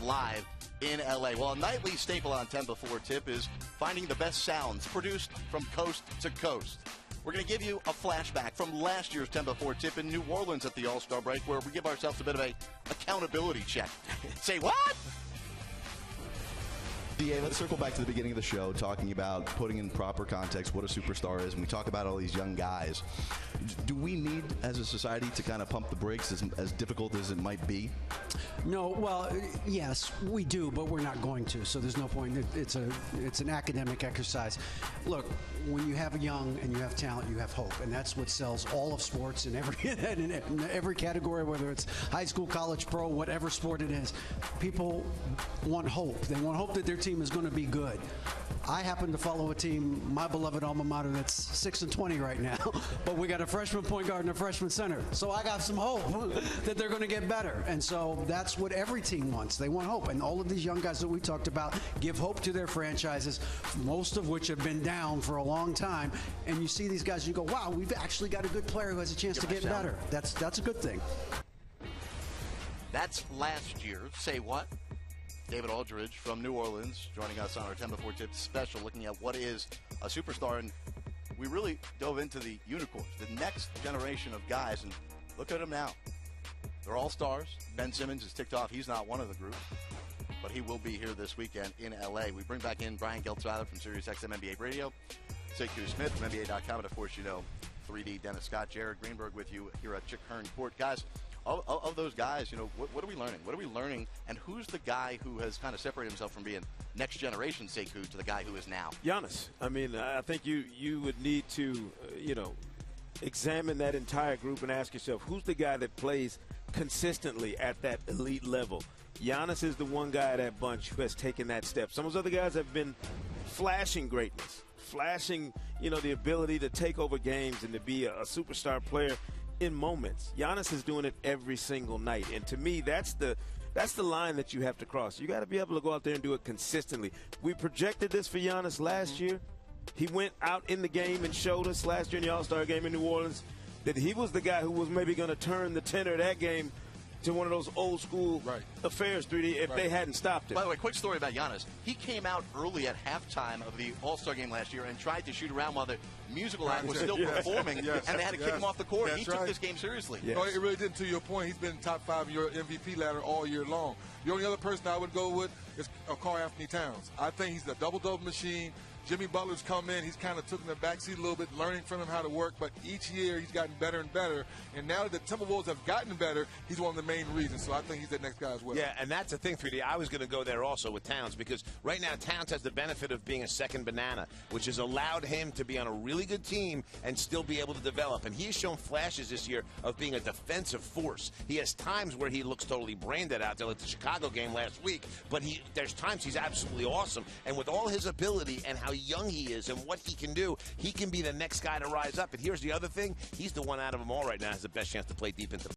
live in LA. Well, a nightly staple on 10 before tip is finding the best sounds produced from coast to coast. We're going to give you a flashback from last year's 10 before tip in New Orleans at the All-Star break, where we give ourselves a bit of a accountability check. Say what? DA, let's circle back to the beginning of the show, talking about putting in proper context what a superstar is, and we talk about all these young guys. Do we need, as a society, to kind of pump the brakes, as difficult as it might be? No, well, yes, we do, but we're not going to, so there's no point. It's an academic exercise. Look, when you have a young and you have talent, you have hope, and that's what sells all of sports in every category, whether it's high school, college, pro, whatever sport it is. People want hope. They want hope that their team is going to be good. I happen to follow a team, my beloved alma mater, that's 6-20 right now, but we got a freshman point guard and a freshman center, so I got some hope that they're going to get better. And so that's what every team wants. They want hope, and all of these young guys that we talked about give hope to their franchises, most of which have been down for a long time. And you see these guys and you go, wow, we've actually got a good player who has a chance to get better. That's a good thing. That's last year. Say what? David Aldridge from New Orleans joining us on our 10 before tip special, looking at what is a superstar. And we really dove into the unicorns, the next generation of guys, and look at them now. They're all stars. Ben Simmons is ticked off. He's not one of the group, but he will be here this weekend in LA. We bring back in Brian Geltzeiler from SiriusXM NBA Radio, Sekou Smith from NBA.com, and of course, you know, 3D Dennis Scott, Jared Greenberg with you here at Chick Hearn Court. Guys, of those guys, you know, what are we learning? What are we learning? And who's the guy who has kind of separated himself from being next generation Sekou to the guy who is now? Giannis. I mean, I think you would need to, examine that entire group and ask yourself, who's the guy that plays consistently at that elite level? Giannis is the one guy of that bunch who has taken that step. Some of those other guys have been flashing greatness, flashing, the ability to take over games and to be a superstar player in moments. Giannis is doing it every single night, and to me, that's the line that you have to cross. You got to be able to go out there and do it consistently. We projected this for Giannis last year. He went out in the game and showed us last year in the All-Star game in New Orleans that he was the guy who was maybe going to turn the tenor of that game to one of those old school affairs, 3D, if they hadn't stopped it. By the way, quick story about Giannis. He came out early at halftime of the All-Star game last year and tried to shoot around while the musical act was still performing, and they had to kick him off the court. He took this game seriously. No, it really didn't. To your point, he's been top 5 in your MVP ladder all year long. The only other person I would go with is Karl Anthony Towns. I think he's a double-double machine. Jimmy Butler's come in. He's kind of took in the backseat a little bit, learning from him how to work. But each year he's gotten better and better. And now that the Timberwolves have gotten better, he's one of the main reasons. So I think he's the next guy as well. Yeah, and that's the thing, 3D. I was going to go there also with Towns, because right now Towns has the benefit of being a second banana, which has allowed him to be on a really good team and still be able to develop. And he has shown flashes this year of being a defensive force. He has times where he looks totally brain dead out there, like the Chicago game last week. But there's times he's absolutely awesome. And with all his ability and how young he is and what he can do, he can be the next guy to rise up. And here's the other thing. He's the one out of them all right now who has the best chance to play deep into the